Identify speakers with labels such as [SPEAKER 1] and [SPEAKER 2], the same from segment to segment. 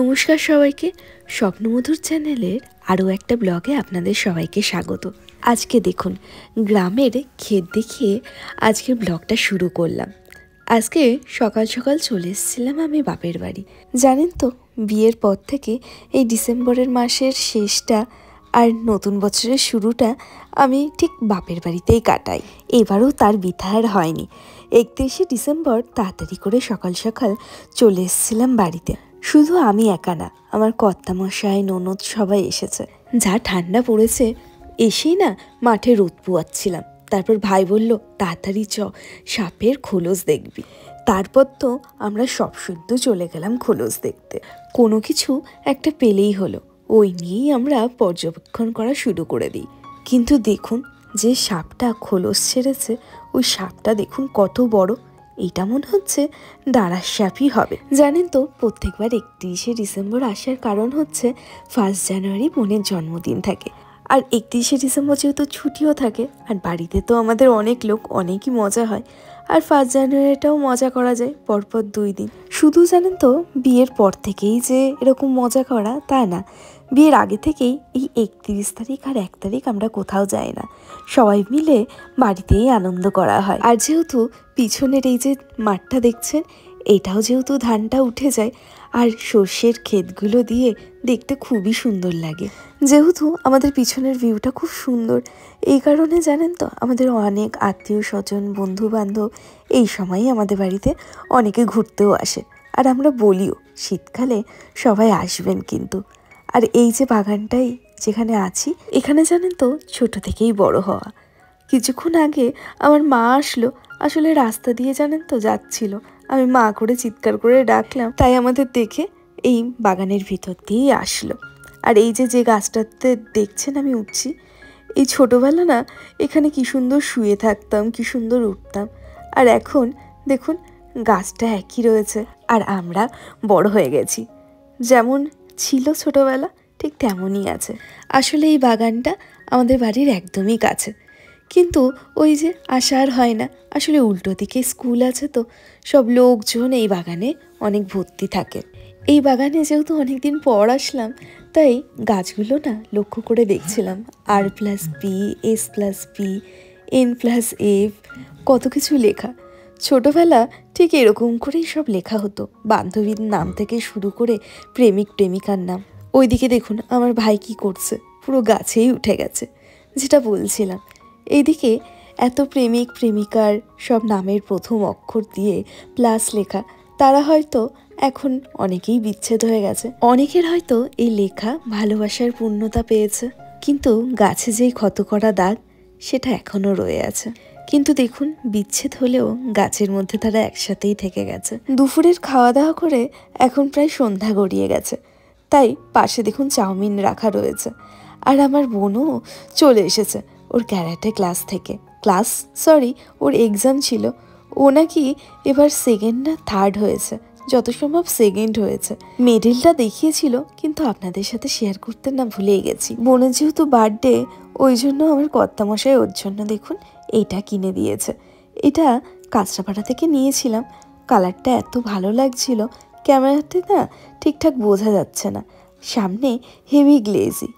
[SPEAKER 1] নমস্কার সবাইকে, স্বপ্নমধুর চ্যানেলের আরও একটা ব্লগে আপনাদের সবাইকে স্বাগত। আজকে দেখুন, গ্রামের ক্ষেত দেখিয়ে আজকের ব্লগটা শুরু করলাম। আজকে সকাল সকাল চলে এসেছিলাম আমি বাপের বাড়ি। জানেন তো, বিয়ের পর থেকে এই ডিসেম্বরের মাসের শেষটা আর নতুন বছরের শুরুটা আমি ঠিক বাপের বাড়িতেই কাটাই। এবারও তার বৃথা আর হয়নি। 31শে ডিসেম্বর তাড়াতাড়ি করে সকাল সকাল চলে এসেছিলাম বাড়িতে। শুধু আমি একা না, আমার কর্তামশাই, ননদ সবাই এসেছে। যা ঠান্ডা পড়েছে, এসেই না মাঠে রোদ পোয়াচ্ছিলাম। তারপর ভাই বলল, তাড়াতাড়ি সাপের খোলস দেখবি। তারপর তো আমরা সব শুদ্ধ চলে গেলাম খোলস দেখতে। কোনো কিছু একটা পেলেই হলো, ওই নিয়েই আমরা পর্যবেক্ষণ করা শুরু করে দিই। কিন্তু দেখুন, যে সাপটা খোলস ছেড়েছে, ওই সাপটা দেখুন কত বড়। এটা মনে হচ্ছে দাঁড়ার সাপই হবে। জানেন তো, প্রত্যেকবার 31শে ডিসেম্বর আসার কারণ হচ্ছে 1 জানুয়ারি বোনের জন্মদিন থাকে। আর 31শে ডিসেম্বর যেহেতু ছুটিও থাকে, আর বাড়িতে তো আমাদের অনেক লোক, অনেকই মজা হয়। আর 1 জানুয়ারিটাও মজা করা যায় পরপর 2 দিন। শুধু জানেন তো, বিয়ের পর থেকেই যে এরকম মজা করা তা না, বিয়ের আগে থেকেই এই 31 তারিখ আর 1 তারিখ আমরা কোথাও যাই না, সবাই মিলে বাড়িতেই আনন্দ করা হয়। আর যেহেতু পিছনের এই যে মাঠটা দেখছেন, এটাও যেহেতু ধানটা উঠে যায়, আর সর্ষের ক্ষেতগুলো দিয়ে দেখতে খুবই সুন্দর লাগে। যেহেতু আমাদের পিছনের ভিউটা খুব সুন্দর, এই কারণে জানেন তো, আমাদের অনেক আত্মীয় স্বজন, বন্ধু বান্ধব এই সময়ই আমাদের বাড়িতে অনেকে ঘুরতেও আসে। আর আমরা বলিও, শীতকালে সবাই আসবেন কিন্তু। আর এই যে বাগানটাই যেখানে আছি, এখানে জানেন তো ছোট থেকেই বড় হওয়া। কিছুক্ষণ আগে আমার মা আসলো, আসলে রাস্তা দিয়ে জানেন তো যাচ্ছিল, আমি মা করে চিৎকার করে ডাকলাম, তাই আমাদের দেখে এই বাগানের ভিতর দিয়েই আসলো। আর এই যে গাছটাতে দেখছেন আমি উঠছি, এই ছোটোবেলা না এখানে কি সুন্দর শুয়ে থাকতাম, কি সুন্দর উঠতাম। আর এখন দেখুন, গাছটা একই রয়েছে, আর আমরা বড় হয়ে গেছি। যেমন ছিল ছোটোবেলা, ঠিক তেমনই আছে। আসলে এই বাগানটা আমাদের বাড়ির একদমই কাছে, কিন্তু ওই যে আসা আর হয় না। আসলে উল্টো দিকে স্কুল আছে, তো সব লোকজন এই বাগানে অনেক ভর্তি থাকে। এই বাগানে যেহেতু অনেকদিন পর আসলাম, তাই গাছগুলো না লক্ষ্য করে দেখছিলাম। R+B, S+B, N+F, কত কিছু লেখা। ছোটবেলা ঠিক এরকম করেই সব লেখা হতো, বান্ধবীর নাম থেকে শুরু করে প্রেমিক প্রেমিকার নাম। ওইদিকে দেখুন আমার ভাই কি করছে, পুরো গাছেই উঠে গেছে। যেটা বলছিলাম, এইদিকে এত প্রেমিক প্রেমিকার সব নামের প্রথম অক্ষর দিয়ে প্লাস লেখা। তারা হয়তো এখন অনেকেই বিচ্ছেদ হয়ে গেছে, অনেকের হয়তো এই লেখা ভালোবাসার পূর্ণতা পেয়েছে, কিন্তু গাছে যেই ক্ষত করা দাগ, সেটা এখনো রয়ে আছে। কিন্তু দেখুন, বিচ্ছেদ হলেও গাছের মধ্যে তারা একসাথেই থেকে গেছে। দুপুরের খাওয়া দাওয়া করে এখন প্রায় সন্ধ্যা গড়িয়ে গেছে, তাই পাশে দেখুন চাউমিন রাখা রয়েছে। আর আমার বোনও চলে এসেছে ওর ক্যারাটে ক্লাস থেকে। ওর এক্সাম ছিল। ও নাকি এবার 2nd না 3rd হয়েছে, যত সম্ভব 2nd হয়েছে। মেডেলটা দেখিয়েছিল, কিন্তু আপনাদের সাথে শেয়ার করতে না ভুলেই গেছি। বোনের যেহেতু বার্থডে, ওই জন্য আমার কর্তামশাই ওর জন্য দেখুন এইটা কিনে দিয়েছে। এটা কাঁচরাপাড়া থেকে নিয়েছিলাম। কালারটা এত ভালো লাগছিল, ক্যামেরাতে না ঠিকঠাক বোঝা যাচ্ছে না, সামনে হেভি গ্লেজি।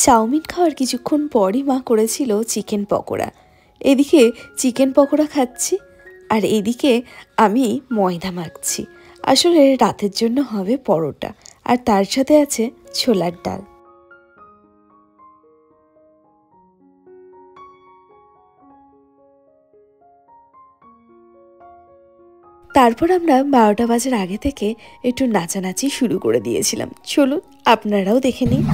[SPEAKER 1] চাউমিন খাওয়ার কিছুক্ষণ পরই মা করেছিল চিকেন পকোড়া। এদিকে চিকেন পকোড়া খাচ্ছি আর এদিকে আমি ময়দা মাখছি। আসলে রাতের জন্য হবে পরোটা আর তার সাথে আছে ছোলার ডাল। তারপর আমরা 12টা বাজার আগে থেকে একটু নাচানাচি শুরু করে দিয়েছিলাম। চলুন আপনারাও দেখে নিন।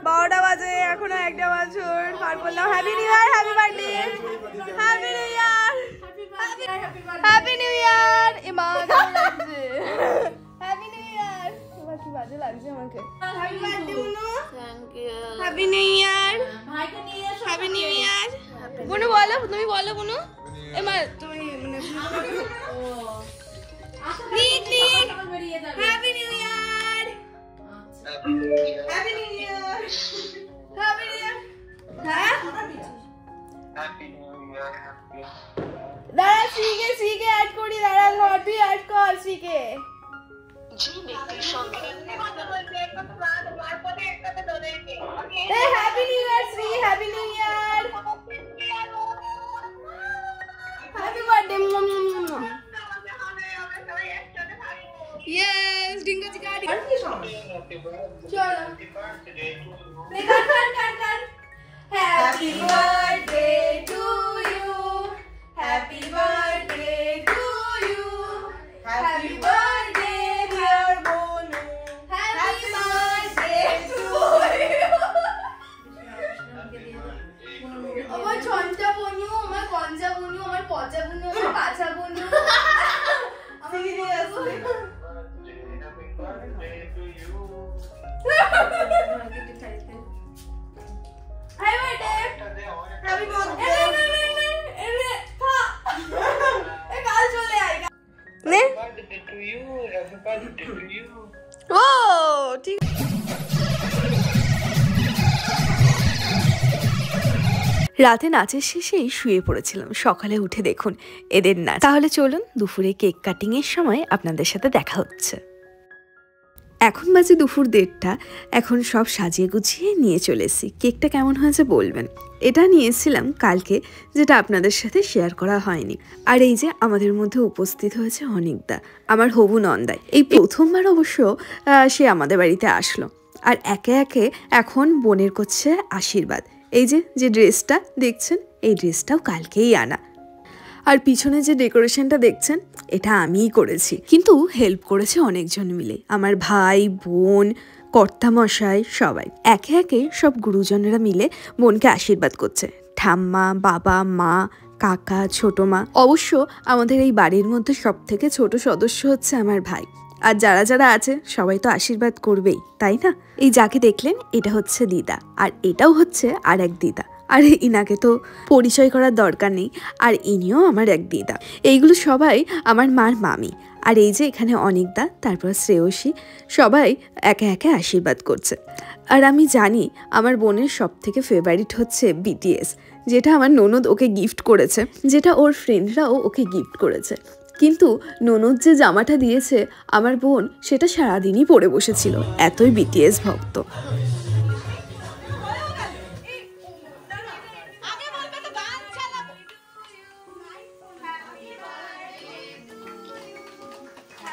[SPEAKER 2] 12টা বাজে, এখনো 1টা বছর পার করলাম। Happy new year, happy birthday, happy new year, happy new year. এমা কেমন লাগছে? Happy new year. এবার কি বাজে লাগছে আমাকে। হ্যাপি বার্থডে বুনু, thank you. Happy new year, ভাইকে নিয়ে এসো। হ্যাপি নিউ ইয়ার বুনু, বলো, তুমি বলো বুনু। এমা তুমি মানে নিক নিক happy new year, happy new year, happy new ইয়ার, হ্যাঁ হ্যাপি নিউ ইয়ার। দাঁড়া সিকে অ্যাড করি, দাঁড়া ঘর তুই অ্যাড কর সিকে। জি ব্যক্তির সঙ্গে কথা বলতে একটা বাদ পরে একটাতে ধরেছি। এই happy new year Shri, happy new year, happy birthday. Yes, Dingo Chikadi. Cholo. Happy birthday to you. Happy birthday to you. Happy birthday dear Bonu. Happy birthday to you. আমার ছন্টা বনু, আমার কঞ্জা বনু, আমার পচা বনু, আমার পাছা বনু। আমি কি আসো?
[SPEAKER 1] রাতে নাচের শেষেই শুয়ে পড়েছিলাম। সকালে উঠে দেখুন এদের নাচ। তাহলে চলুন দুপুরে কেক কাটিং এর সময় আপনাদের সাথে দেখা হচ্ছে। এখন বাজে দুপুর 1:30। এখন সব সাজিয়ে গুছিয়ে নিয়ে চলে এসেছি। কেকটা কেমন হয়েছে বলবেন। এটা নিয়েছিলাম কালকে, যেটা আপনাদের সাথে শেয়ার করা হয়নি। আর এই যে আমাদের মধ্যে উপস্থিত হয়েছে অনিকদা, আমার হবু নন্দাই। এই প্রথমবার অবশ্য সে আমাদের বাড়িতে আসলো। আর একে একে এখন বোনের করছে আশীর্বাদ। এই যে ড্রেসটা দেখছেন, এই ড্রেসটাও কালকেই আনা। আর পিছনে যে ডেকোরেশনটা দেখছেন, এটা আমিই করেছি, কিন্তু হেল্প করেছে অনেকজন মিলে। আমার ভাই, বোন, কর্তামশাই সবাই একে একে সব গুরুজনেরা মিলে বোনকে আশীর্বাদ করছে। ঠাম্মা, বাবা, মা, কাকা, ছোট মা। অবশ্য আমাদের এই বাড়ির মধ্যে সব থেকে ছোট সদস্য হচ্ছে আমার ভাই। আর যারা যারা আছে সবাই তো আশীর্বাদ করবেই, তাই না? এই যাকে দেখলেন এটা হচ্ছে দিদা, আর এটাও হচ্ছে আর এক দিদা। আর ইনাকে তো পরিচয় করার দরকার নেই, আর ইনিও আমার এক দিদা। এইগুলো সবাই আমার মার মামি। আর এই যে এখানে অনিকদা, তারপর শ্রেয়সী, সবাই একে একে আশীর্বাদ করছে। আর আমি জানি আমার বোনের সব থেকে ফেভারিট হচ্ছে বিটিএস, যেটা আমার ননদ ওকে গিফট করেছে, যেটা ওর ফ্রেন্ডরাও ওকে গিফট করেছে। কিন্তু ননদ যে জামাটা দিয়েছে আমার বোন, সেটা সারাদিনই পরে বসেছিল, এতই বিটিএস ভক্ত।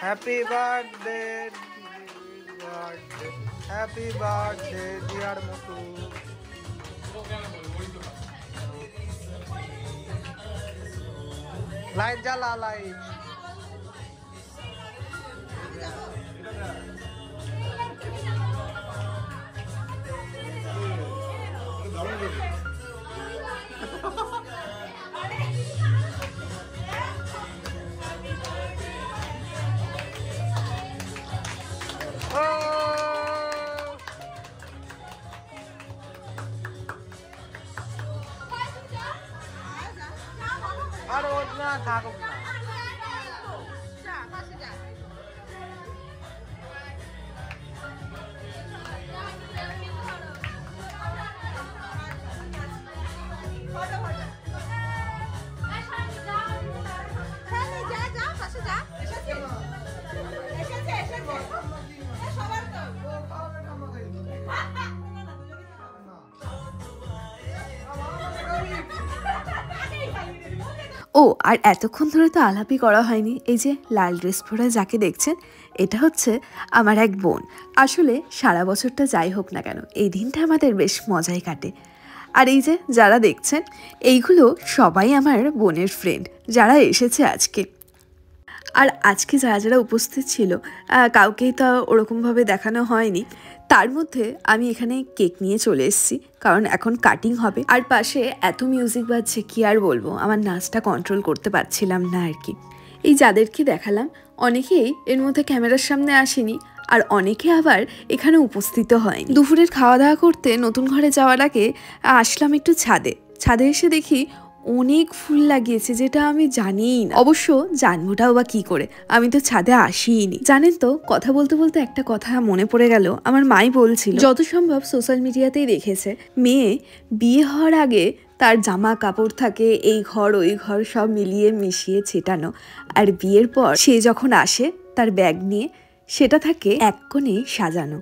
[SPEAKER 3] Happy birthday, happy birthday, dear Motu. Light jala light. আর ওর না থাকুক না।
[SPEAKER 2] চলে
[SPEAKER 1] ও আর এতক্ষণ ধরে তো আলাপই করা হয়নি, এই যে লাল ড্রেস পরে যাকে দেখছেন এটা হচ্ছে আমার এক বোন। আসলে সারা বছরটা যাই হোক না কেন এই দিনটা আমাদের বেশ মজাই কাটে। আর এই যে যারা দেখছেন এইগুলো সবাই আমার বোনের ফ্রেন্ড যারা এসেছে আজকে। আর আজকে যারা যারা উপস্থিত ছিল কাউকেই তো ওরকমভাবে দেখানো হয়নি। তার মধ্যে আমি এখানে কেক নিয়ে চলে এসেছি, কারণ এখন কাটিং হবে। আর পাশে এত মিউজিক বাজছে কি আর বলবো, আমার নাচটা কন্ট্রোল করতে পারছিলাম না আর কি। এই যাদেরকে দেখালাম অনেকেই এর মধ্যে ক্যামেরার সামনে আসেনি, আর অনেকে আবার এখানে উপস্থিত হয়নি। দুপুরের খাওয়া দাওয়া করতে নতুন ঘরে যাওয়ার আগে আসলাম একটু ছাদে এসে দেখি অনেক ফুল লাগিয়েছে, যেটা আমি জানিই না। অবশ্য জানবোটাও বা কি করে, আমি তো ছাদে আসিনি। জানেন তো, কথা বলতে বলতে একটা কথা মনে পড়ে গেল। আমার মাই বলছিল যত সম্ভব সোশ্যাল মিডিয়াতেই দেখেছে মেয়ে বিয়ে হওয়ার আগে তার জামা কাপড় থাকে এই ঘর ওই ঘর সব মিলিয়ে মিশিয়ে ছেটানো, আর বিয়ের পর সে যখন আসে তার ব্যাগ নিয়ে সেটা থাকে এক কোণে সাজানো।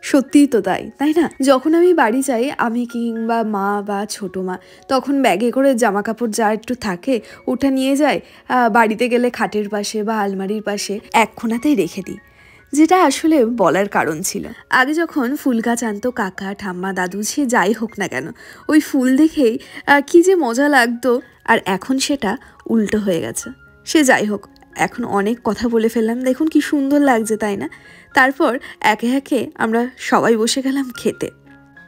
[SPEAKER 1] সত্যিই তো তাই না? যখন আমি বাড়ি যাই, আমি কিংবা মা বা ছোটো মা, তখন ব্যাগে করে জামা কাপড় যা একটু থাকে ওটা নিয়ে যায়, বাড়িতে গেলে খাটের পাশে বা আলমারির পাশে এক কোণাতেই রেখে দিই, যেটা আসলে বলার কারণ ছিল। আগে যখন ফুল গাছ আনতো কাকা ঠাম্মা দাদু, সে যাই হোক না কেন, ওই ফুল দেখেই কি যে মজা লাগতো। আর এখন সেটা উল্টো হয়ে গেছে। সে যাই হোক, এখন অনেক কথা বলে ফেললাম, দেখুন কি সুন্দর লাগছে তাই না? তারপর একে একে আমরা সবাই বসে গেলাম খেতে।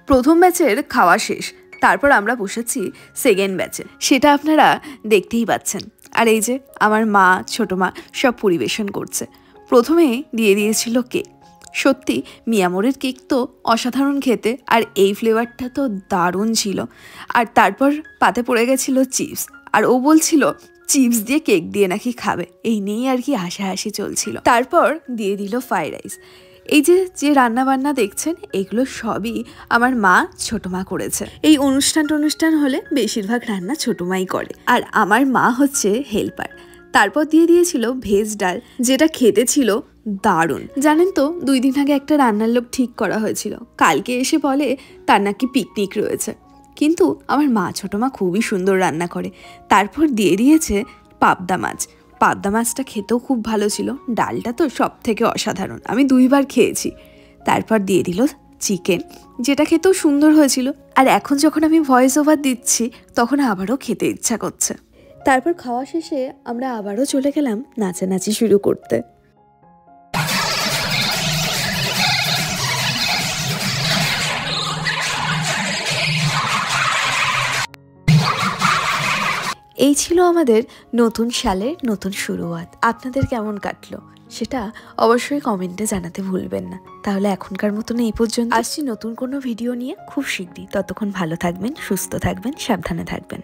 [SPEAKER 1] প্রথম ব্যাচের খাওয়া শেষ, তারপর আমরা বসেছি সেকেন্ড ব্যাচে, সেটা আপনারা দেখতেই পাচ্ছেন। আর এই যে আমার মা ছোটো মা সব পরিবেশন করছে। প্রথমে দিয়ে দিয়েছিল কেক। সত্যি মিয়ামোরের কেক তো অসাধারণ খেতে, আর এই ফ্লেভারটা তো দারুণ ছিল। আর তারপর পাতে পড়ে গেছিলো চিপস, আর ও বলছিল চিপস দিয়ে কেক দিয়ে নাকি খাবে, এই নিয়েই আর কি হাসাহাসি চলছিল। তারপর দিয়ে দিল ফ্রাইড রাইস। এই যে রান্না বান্না দেখছেন এগুলো সবই আমার মা ছোটো মা করেছে। এই অনুষ্ঠান হলে বেশিরভাগ রান্না ছোটো মাই করে, আর আমার মা হচ্ছে হেল্পার। তারপর দিয়ে দিয়েছিল ভেজ ডাল, যেটা খেতে ছিল দারুণ। জানেন তো, 2 দিন আগে একটা রান্নার লোক ঠিক করা হয়েছিল, কালকে এসে বলে তার নাকি পিকনিক রয়েছে। কিন্তু আমার মা ছোটো মা খুবই সুন্দর রান্না করে। তারপর দিয়ে দিয়েছে পাবদা মাছটা খেতেও খুব ভালো ছিল। ডালটা তো সব থেকে অসাধারণ, আমি 2 বার খেয়েছি। তারপর দিয়ে দিল চিকেন, যেটা খেতেও সুন্দর হয়েছিল। আর এখন যখন আমি ভয়েস ওভার দিচ্ছি তখন আবারও খেতে ইচ্ছা করছে। তারপর খাওয়া শেষে আমরা আবারও চলে গেলাম নাচানাচি শুরু করতে। এই ছিল আমাদের নতুন সালের নতুন শুরুয়াত। আপনাদের কেমন কাটলো সেটা অবশ্যই কমেন্টে জানাতে ভুলবেন না। তাহলে এখনকার মতন এই পর্যন্ত। আসছি নতুন কোনো ভিডিও নিয়ে খুব শীঘ্রই। ততক্ষণ ভালো থাকবেন, সুস্থ থাকবেন, সাবধানে থাকবেন।